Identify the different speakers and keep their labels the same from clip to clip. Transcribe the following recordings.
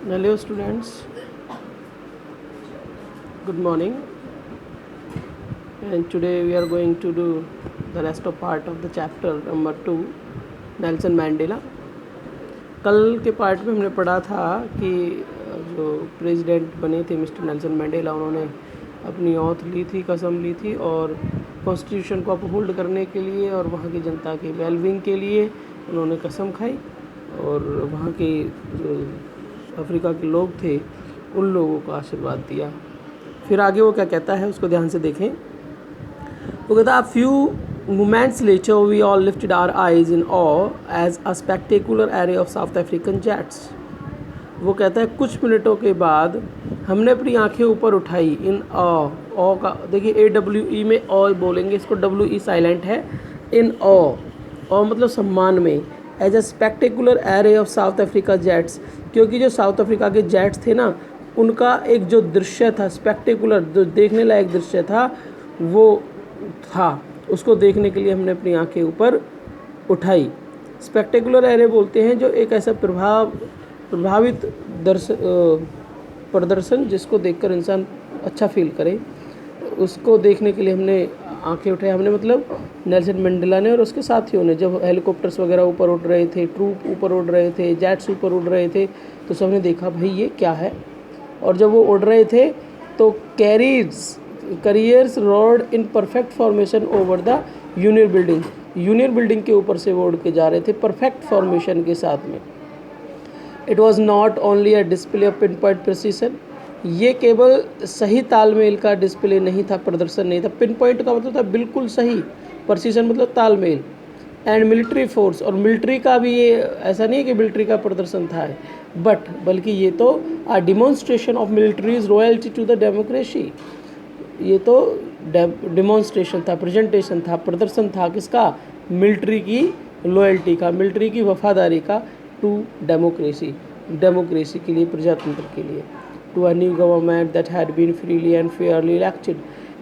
Speaker 1: Hello students, good morning, and today we are going to do the rest of part of the chapter number 2, Nelson mandala. कल के part में हमने पढ़ा था कि जो प्रेसिडेंट बने थे मिस्टर नेल्सन मैंडेला, उन्होंने अपनी ओथ ली थी, कसम ली थी और कॉन्स्टिट्यूशन को अपहोल्ड करने के लिए और वहाँ की जनता के वेलबींग के लिए उन्होंने कसम खाई और वहाँ के जो अफ्रीका के लोग थे उन लोगों को आशीर्वाद दिया। फिर आगे वो क्या कहता है उसको ध्यान से देखें। वो कहता है few moments later we all lifted our eyes in awe as a spectacular array of South African jets। वो कहता है कुछ मिनटों के बाद हमने अपनी आंखें ऊपर उठाई इन ऑ का देखिए AWE में ऑ बोलेंगे, इसको WE साइलेंट है। इन ऑ मतलब सम्मान में, as a spectacular array of South Africa jets, क्योंकि जो साउथ अफ्रीका के जेट्स थे ना उनका एक जो दृश्य था, स्पेक्टेकुलर जो देखने लायक दृश्य था वो था, उसको देखने के लिए हमने अपनी आंखें ऊपर उठाई। स्पेक्टेकुलर एरे बोलते हैं जो एक ऐसा प्रभावित प्रदर्शन जिसको देखकर इंसान अच्छा फील करे, उसको देखने के लिए हमने आंखें उठाई। हमने मतलब नेल्सन मंडेला ने और उसके साथियों ने, जब हेलीकॉप्टर्स वगैरह ऊपर उड़ रहे थे, ट्रूप ऊपर उड़ रहे थे, जेट्स ऊपर उड़ रहे थे, तो सबने देखा भाई ये क्या है। और जब वो उड़ रहे थे तो carriers road in perfect formation over the union building के ऊपर से वो उड़ के जा रहे थे परफेक्ट फॉर्मेशन के साथ में। It was not only a display of pin point precision, ये केवल सही तालमेल का डिस्प्ले नहीं था, प्रदर्शन नहीं था। पिन पॉइंट का मतलब था बिल्कुल सही, प्रिसीशन मतलब तालमेल। एंड मिलिट्री फोर्स, और मिलिट्री का भी ये ऐसा नहीं है कि मिलिट्री का प्रदर्शन था बल्कि ये तो a demonstration of militaries royalty to the democracy, ये तो डिमॉन्स्ट्रेशन था, प्रेजेंटेशन था, प्रदर्शन था किसका, मिलिट्री की लॉयल्टी का, मिलिट्री की वफादारी का टू डेमोक्रेसी के लिए, प्रजातंत्र के लिए। To a new government that had been freely and fairly elected,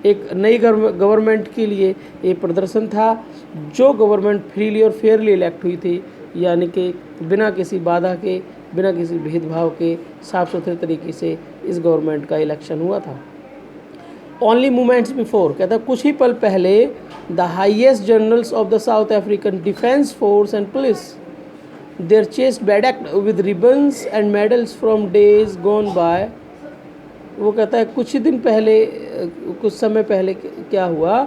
Speaker 1: एक नई गवर्नमेंट के लिए ये प्रदर्शन था जो गवर्नमेंट फ्रीली और फेयरली इलेक्ट हुई थी, यानी कि बिना किसी बाधा के, बिना किसी भेदभाव के साफ सुथरे तरीके से इस गवर्नमेंट का इलेक्शन हुआ था। ओनली मोमेंट्स बिफोर, कहता है कुछ ही पल पहले, the highest generals of the South African defence force and police their chest bedecked with ribbons and medals from days gone by. वो कहता है कुछ ही दिन पहले, कुछ समय पहले क्या हुआ,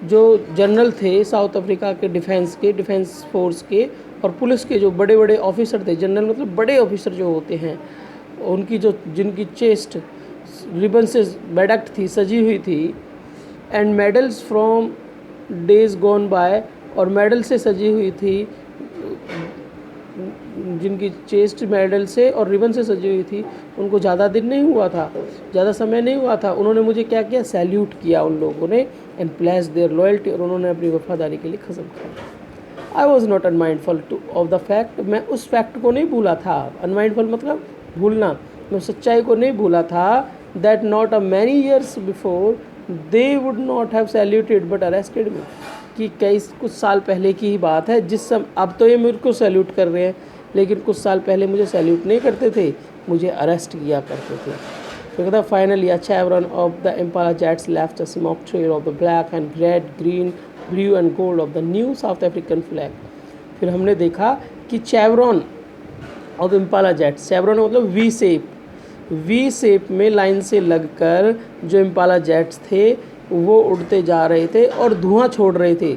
Speaker 1: जो जनरल थे साउथ अफ्रीका के डिफेंस फोर्स के और पुलिस के जो बड़े बड़े ऑफिसर थे, जनरल मतलब बड़े ऑफिसर जो होते हैं, उनकी जो जिनकी चेस्ट रिबन से बेडक्ट थी, सजी हुई थी, and medals from days gone by, और मेडल से सजी हुई थी, जिनकी चेस्ट मेडल से और रिबन से सजी हुई थी, उनको ज़्यादा दिन नहीं हुआ था, ज़्यादा समय नहीं हुआ था, उन्होंने मुझे क्या किया, सैल्यूट किया उन लोगों ने, एंड प्लेस देयर लॉयल्टी, और उन्होंने अपनी वफादारी के लिए कसम खाई। I was not unmindful of the fact, मैं उस फैक्ट को नहीं भूला था, अनमाइंडफुल मतलब भूलना, मैं सच्चाई को नहीं भूला था, that not a many years before they would not have saluted but arrested me, कि कुछ साल पहले की ही बात है, जिस समय अब तो ये मेरे को सैल्यूट कर रहे हैं, लेकिन कुछ साल पहले मुझे सैल्यूट नहीं करते थे, मुझे अरेस्ट किया करते थे। तो कहता finally a chevron of the Impala jets left a smoke trail of the black and red, green, blue and gold of the new South African flag. फिर हमने देखा कि chevron of Impala jets, chevron मतलब V shape में line से लगकर जो Impala jets थे वो उड़ते जा रहे थे और धुआं छोड़ रहे थे।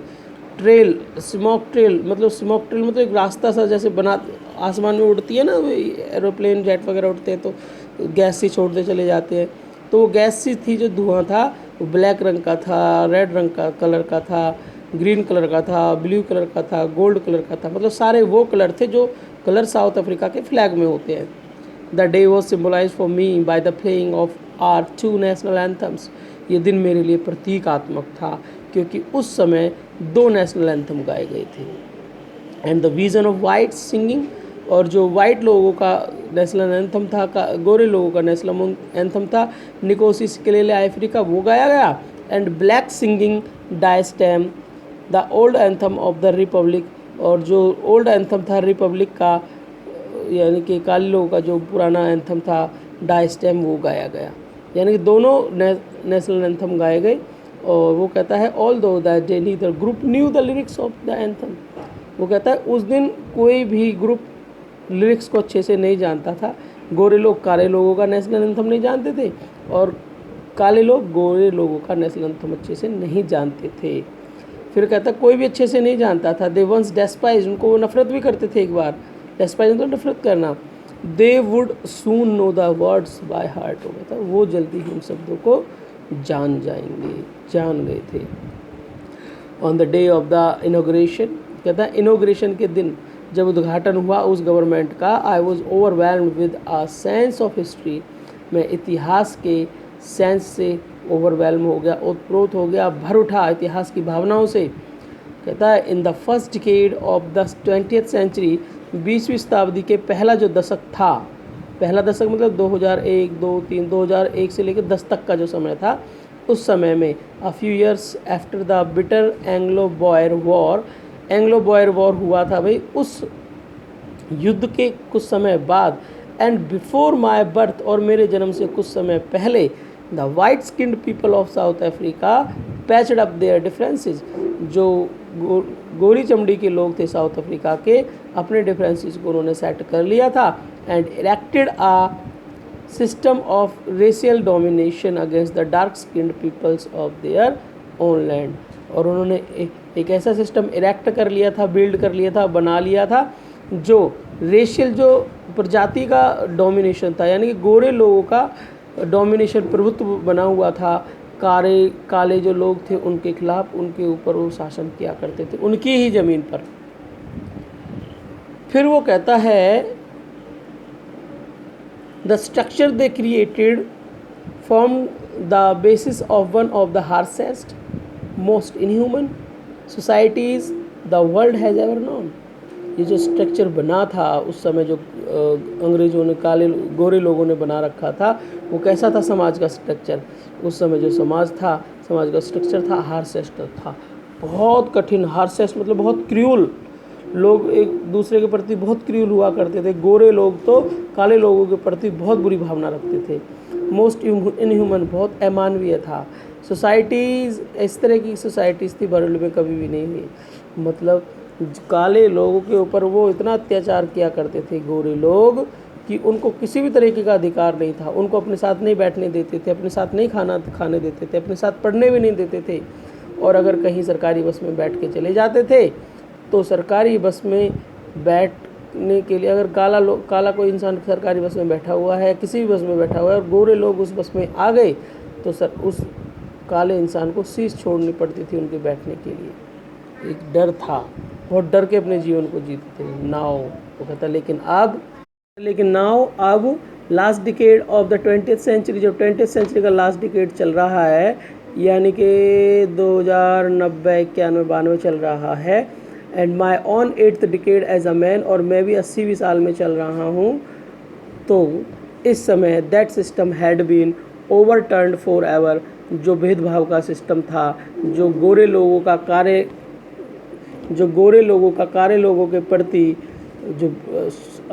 Speaker 1: ट्रेल, स्मोक ट्रेल मतलब एक रास्ता सा जैसे बना, आसमान में उड़ती है ना एरोप्लेन जेट वगैरह उड़ते हैं तो गैस सी छोड़ते चले जाते हैं, तो वो गैस सी थी, जो धुआं था वो ब्लैक रंग का था, रेड रंग का कलर का था, ग्रीन कलर का था, ब्लू कलर का था, गोल्ड कलर का था, मतलब सारे वो कलर थे जो कलर साउथ अफ्रीका के फ्लैग में होते हैं। The day was symbolise for me by the playing of our 2 national anthems, ये दिन मेरे लिए प्रतीकात्मक था क्योंकि उस समय 2 नेशनल एंथम गाए गए थे। And the vision of white singing, और जो वाइट लोगों का नेशनल एंथम था, गोरे लोगों का नेशनल एंथम था, निकोसी सिकेलेले अफ्रीका, वो गाया गया। And black singing Die Stem the old anthem of the republic, और जो ओल्ड एंथम था रिपब्लिक का, यानी कि काले लोगों का जो पुराना एंथम था डाई स्टेम, वो गाया गया। यानी कि दोनों नेशनल एंथम गाए गए। और वो कहता है ऑल दो that day neither group new the lyrics of the anthem. वो कहता है उस दिन कोई भी ग्रुप लिरिक्स को अच्छे से नहीं जानता था। गोरे लोग काले लोगों का नेशनल एंथम नहीं जानते थे और काले लोग गोरे लोगों का नेशनल एंथम अच्छे से नहीं जानते थे। फिर कहता कोई भी अच्छे से नहीं जानता था। दे वंस डेस्पाइज, उनको वो नफरत भी करते थे। एक बार डेस्पाइज तो नफरत करना। They would soon know the words by heart. हो गया था वो जल्दी ही उन शब्दों को जान गए थे। On the day of the inauguration, कहता है इनोग्रेशन के दिन जब उद्घाटन हुआ उस गवर्नमेंट का, I was overwhelmed with a sense of history. मैं इतिहास के सेंस से ओवरवेल्म हो गया, ओतप्रोत हो गया, भर उठा इतिहास की भावनाओं से। कहता है in the first decade of the 20th century, 20वीं शताब्दी के पहला जो दशक था, पहला दशक मतलब 2001, 2, 3, 2001 से लेकर 10 तक का जो समय था, उस समय में a few years after the bitter Anglo Boer war, Anglo Boer war हुआ था भाई, उस युद्ध के कुछ समय बाद, एंड बिफोर माई बर्थ, और मेरे जन्म से कुछ समय पहले, the white skinned people of South Africa patched up their differences. जो गोरी चमड़ी के लोग थे साउथ अफ्रीका के, अपने डिफरेंसेस को उन्होंने सेट कर लिया था। And erected a system of racial domination against the dark skinned peoples of their own land. और उन्होंने एक ऐसा सिस्टम इरेक्ट कर लिया था, बिल्ड कर लिया था, बना लिया था, जो रेशियल, जो प्रजाति का डोमिनेशन था, यानी कि गोरे लोगों का डोमिनेशन, प्रभुत्व बना हुआ था। काले जो लोग थे उनके खिलाफ, उनके ऊपर वो शासन किया करते थे, उनकी ही ज़मीन पर। फिर वो कहता है the structure they created form the basis of one of the harshest most inhuman societies the world has ever known. ये जो स्ट्रक्चर बना था उस समय, जो अंग्रेज़ों ने, गोरे लोगों ने बना रखा था, वो कैसा था समाज का स्ट्रक्चर? उस समय जो समाज था, समाज का स्ट्रक्चर था, हार्शेस्ट था, बहुत कठिन। हार्शेस्ट मतलब बहुत क्रूअल, लोग एक दूसरे के प्रति बहुत क्रूअल हुआ करते थे। गोरे लोग तो काले लोगों के प्रति बहुत बुरी भावना रखते थे। मोस्ट इनह्यूमन, बहुत अमानवीय था। सोसाइटीज़, इस तरह की सोसाइटीज़ थी वर्ल्ड में कभी भी नहीं हुई। मतलब काले लोगों के ऊपर वो इतना अत्याचार किया करते थे गोरे लोग कि उनको किसी भी तरीके का अधिकार नहीं था। उनको अपने साथ नहीं बैठने देते थे, अपने साथ नहीं खाने देते थे, अपने साथ पढ़ने भी नहीं देते थे। और अगर कहीं सरकारी बस में बैठ के चले जाते थे तो सरकारी बस में बैठने के लिए, अगर काला कोई इंसान सरकारी बस में बैठा हुआ है, किसी भी बस में बैठा हुआ है, और गोरे लोग उस बस में आ गए तो उस काले इंसान को सीट छोड़नी पड़ती थी उनके बैठने के लिए। एक डर था, बहुत डर के अपने जीवन को जीते थे। नाउ वो कहता लेकिन नाउ अब last decade of the 20th century, जब 20th सेंचुरी का लास्ट डिकेड चल रहा है, यानी कि 2090, 91, 92 चल रहा है, and my own 8th decade as a man, और मैं भी 80वीं साल में चल रहा हूँ, तो इस समय that system had been overturned for ever. जो भेदभाव का सिस्टम था, जो गोरे लोगों का काले लोगों के प्रति जो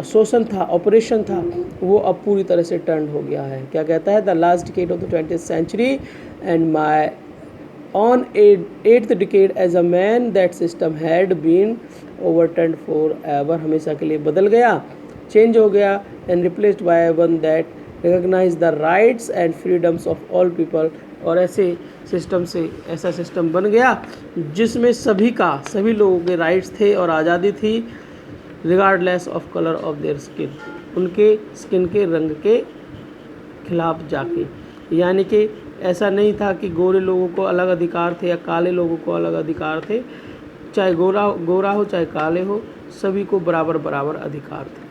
Speaker 1: शोषण था, ऑपरेशन था, वो अब पूरी तरह से टर्न हो गया है। क्या कहता है? The last decade of the 20th century and my own 8th decade as a man, that system had been overturned for ever. हमेशा के लिए बदल गया, चेंज हो गया, and replaced by one that recognise the rights and freedoms of all people. और ऐसे system से ऐसा सिस्टम बन गया जिसमें सभी लोगों के राइट्स थे और आज़ादी थी, regardless of colour of their skin, उनके स्किन के रंग के खिलाफ जाके। यानी कि ऐसा नहीं था कि गोरे लोगों को अलग अधिकार थे या काले लोगों को अलग अधिकार थे, चाहे गोरा हो चाहे काले हो, सभी को बराबर अधिकार थे।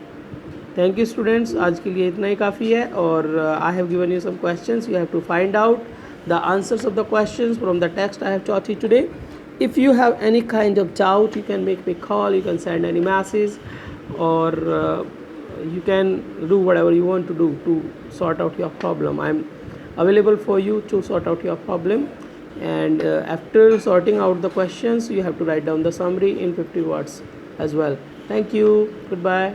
Speaker 1: थैंक यू स्टूडेंट्स, आज के लिए इतना ही काफ़ी है। और I have given you some questions, you have to find out the answers of the questions from the text I have taught you today. If you have any kind of doubt, you can make me call, you can send any message, or you can do whatever you want to do to sort out your problem. I'm available for you to sort out your problem. And after sorting out the questions, you have to write down the summary in 50 words as well. Thank you. Goodbye.